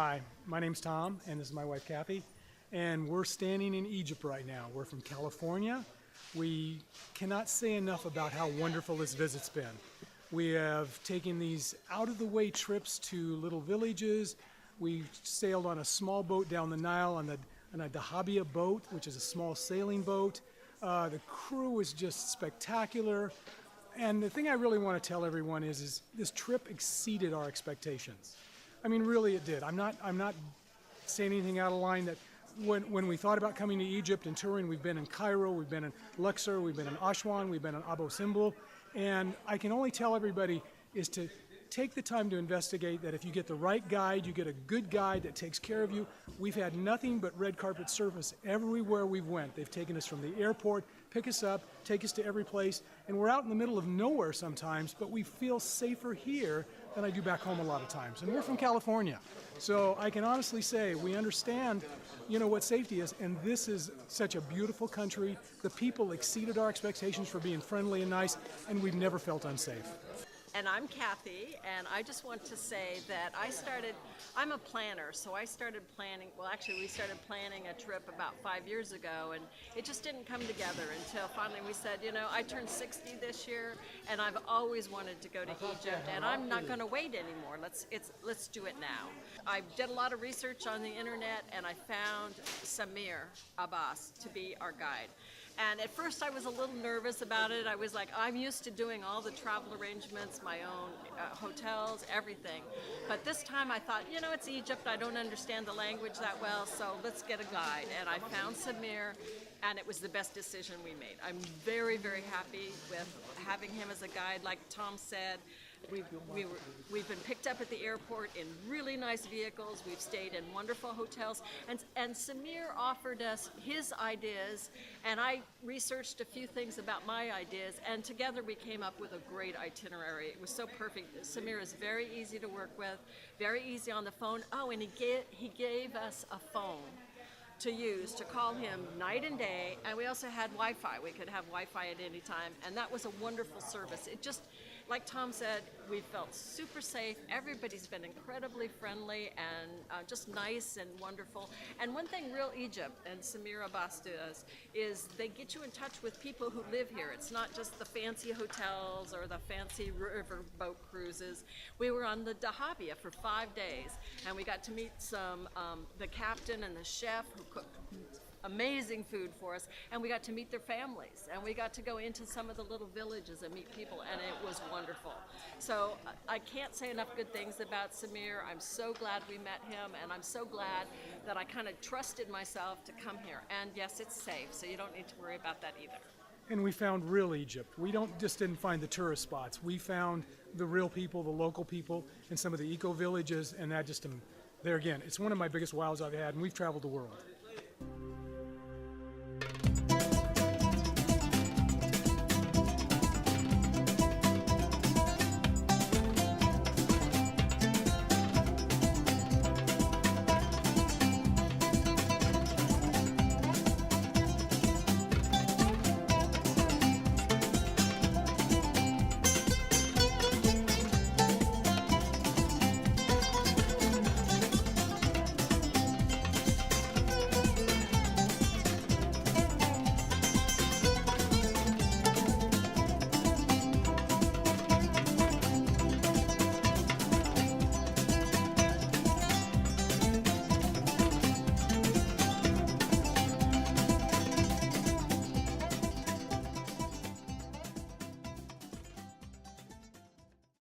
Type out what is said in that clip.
Hi, my name's Tom, and this is my wife Kathy, and we're standing in Egypt right now. We're from California. We cannot say enough about how wonderful this visit's been. We have taken these out-of-the-way trips to little villages. We sailed on a small boat down the Nile on a dahabia boat, which is a small sailing boat. The crew was just spectacular. And the thing I really want to tell everyone is this trip exceeded our expectations. I mean, really it did. I'm not saying anything out of line. That when we thought about coming to Egypt and touring, we've been in Cairo, we've been in Luxor, we've been in Aswan, we've been in Abu Simbel, and I can only tell everybody is to take the time to investigate that if you get the right guide, you get a good guide that takes care of you. We've had nothing but red carpet service everywhere we've went. They've taken us from the airport, pick us up, take us to every place, and we're out in the middle of nowhere sometimes, but we feel safer here than I do back home a lot of times. And we're from California, so I can honestly say we understand, what safety is, and this is such a beautiful country. The people exceeded our expectations for being friendly and nice, and we've never felt unsafe. And I'm Kathy, and I just want to say that I'm a planner, so I started planning, we started planning a trip about 5 years ago, and it just didn't come together until finally we said, I turned 60 this year, and I've always wanted to go to Egypt, and I'm not going to wait anymore. Let's do it now. I did a lot of research on the internet, and I found Samir Abbas to be our guide. And at first I was a little nervous about it. I was like, I'm used to doing all the travel arrangements, my own hotels, everything. But this time I thought, it's Egypt. I don't understand the language that well, so let's get a guide. And I found Samir, and it was the best decision we made. I'm very, very happy with having him as a guide. Like Tom said, we've been picked up at the airport in really nice vehicles. We've stayed in wonderful hotels. And Samir offered us his ideas, and I researched a few things about my ideas, and together we came up with a great itinerary. It was so perfect. Samir is very easy to work with, very easy on the phone. Oh, and he gave us a phone to use to call him night and day, and we also had Wi-Fi. We could have Wi-Fi at any time, and that was a wonderful service. It just, like Tom said, we felt super safe. Everybody's been incredibly friendly and just nice and wonderful. And one thing real Egypt and Samir Abbas does is they get you in touch with people who live here. It's not just the fancy hotels or the fancy river boat cruises. We were on the dahabia for 5 days, and we got to meet the captain and the chef who cooked amazing food for us, and we got to meet their families, and we got to go into some of the little villages and meet people, and it was wonderful. So I can't say enough good things about Samir. I'm so glad we met him, and I'm so glad that I kind of trusted myself to come here. And yes, it's safe, so you don't need to worry about that either. And we found real Egypt. We didn't find the tourist spots. We found the real people, the local people, and some of the eco villages, and that there again, it's one of my biggest wows I've had, and we've traveled the world.